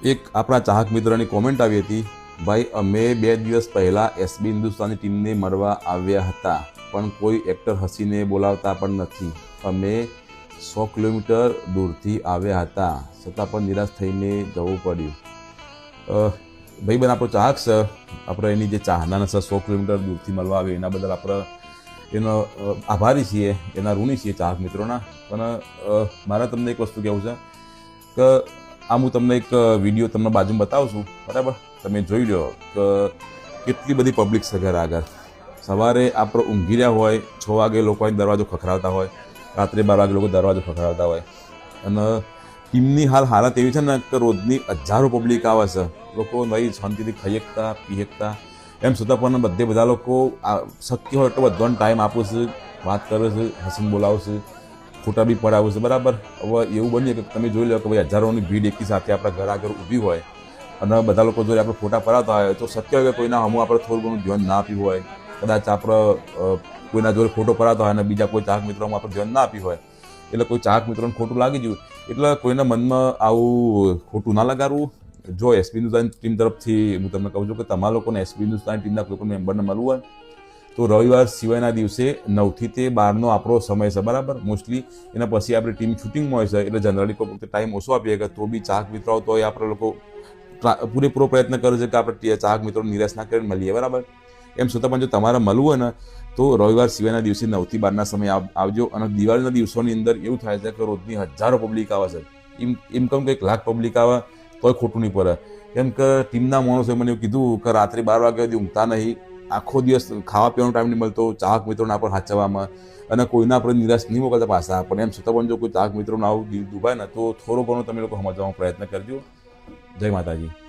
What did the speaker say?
એક આપણા ચાહક મિત્રની કોમેન્ટ આવી હતી, ભાઈ અમે 2 દિવસ પહેલાં એસબી હિન્દુસ્તાની ટીમને મળવા આવ્યા હતા, પણ કોઈ એક્ટર હસીને બોલાવતા પણ નથી. અમે 100 કિલોમીટર દૂરથી આવ્યા હતા, છતાં પણ નિરાશ થઈને જવું પડ્યું. ભાઈ બન આપણો ચાહક છે, આપણે એની જે ચાહના છે 100 કિલોમીટર દૂરથી મળવા આવે એના બદલ આપણે એનો આભારી છીએ, એના ઋણી છીએ ચાહક મિત્રોના. પણ મારે તમને એક વસ્તુ કહેવું છે કે આ હું તમને એક વિડીયો તમને બાજુમાં બતાવું છું, બરાબર? તમે જોઈ લો કે કેટલી બધી પબ્લિક છે ઘર આગળ. સવારે આપણે ઊંઘી રહ્યા હોય, 6 વાગે લોકો અહીં દરવાજો ખખડાવતા હોય, રાત્રે 12 વાગે લોકો દરવાજો ખખડાવતા હોય. અને ટીમની હાલત એવી છે ને કે રોજની હજારો પબ્લિક આવે છે. લોકો નહીં શાંતિથી ખાઈ શકતા, પી શકતા, એમ છતાં પણ બધા લોકો શક્ય હોય એટલો બધાનો ટાઈમ આપે છે, વાત કરે છે, હસીને બોલાવે છે, ફોટા બી પડાવે છે, બરાબર? હવે એવું બને કે તમે જોઈ લો કે ભાઈ હજારોની ભીડ એકી સાથે આપણા ઘર આગળ ઊભી હોય અને બધા લોકો જોડે આપણે ફોટા પડાવતા હોય તો શક્ય હોય કે કોઈના હમું આપણે થોડું ઘણું ધ્યાન ના આપ્યું હોય. કદાચ આપણે કોઈના જોડે ફોટો પડાવતા હોય અને બીજા કોઈ ચાહક મિત્રોમાં આપણે ધ્યાન ના આપ્યું હોય, એટલે કોઈ ચાહક મિત્રોને ખોટું લાગી ગયું. એટલે કોઈના મનમાં આવું ખોટું ના લગાડવું. જો એસબી હિન્દુસ્તાની ટીમ તરફથી હું તમને કહું છું કે તમારા લોકોને એસબી હિન્દુસ્તાની ટીમના કોઈ પણ મેમ્બરને મળવું હોય તો રવિવાર સિવાયના દિવસે 9 થી 12નો આપણો સમય છે, બરાબર? મોસ્ટલી એના પછી આપણી ટીમ શૂટિંગમાં હોય છે, એટલે જનરલી કોઈ વખતે ટાઈમ ઓછો આપીએ કે તો બી ચાહક મિત્રો આવતો હોય આપણે લોકો પૂરેપૂરો પ્રયત્ન કરે છે કે આપણે ચાહક મિત્રોને નિરાશ ના કરીને મળીએ, બરાબર? એમ છતાં પણ જો તમારે મળવું હોય ને તો રવિવાર સિવાયના દિવસે 9 થી 12ના સમય આવજો. અને દિવાળીના દિવસોની અંદર એવું થાય છે કે રોજની હજારો પબ્લિક આવે છે. એમ કહું કે 1 લાખ પબ્લિક આવે તોય ખોટું નહીં પડે. કેમ કે ટીમના માણસોએ મને એવું કીધું કે રાત્રે 12 વાગ્યા સુધી ઊંઘતા નહીં, આખો દિવસ ખાવા પીવાનો ટાઈમ નહીં મળતો ચાહક મિત્રોને આપણે સાચવવામાં, અને કોઈના આપણે નિરાશ નહીં મોકલતા પાછા. પણ એમ છતાં પણ જો કોઈ ચાહક મિત્રોને આવું દિલ દુભાય ને તો થોડો ઘણો તમે લોકો સમજવાનો પ્રયત્ન કરજો. જય માતાજી.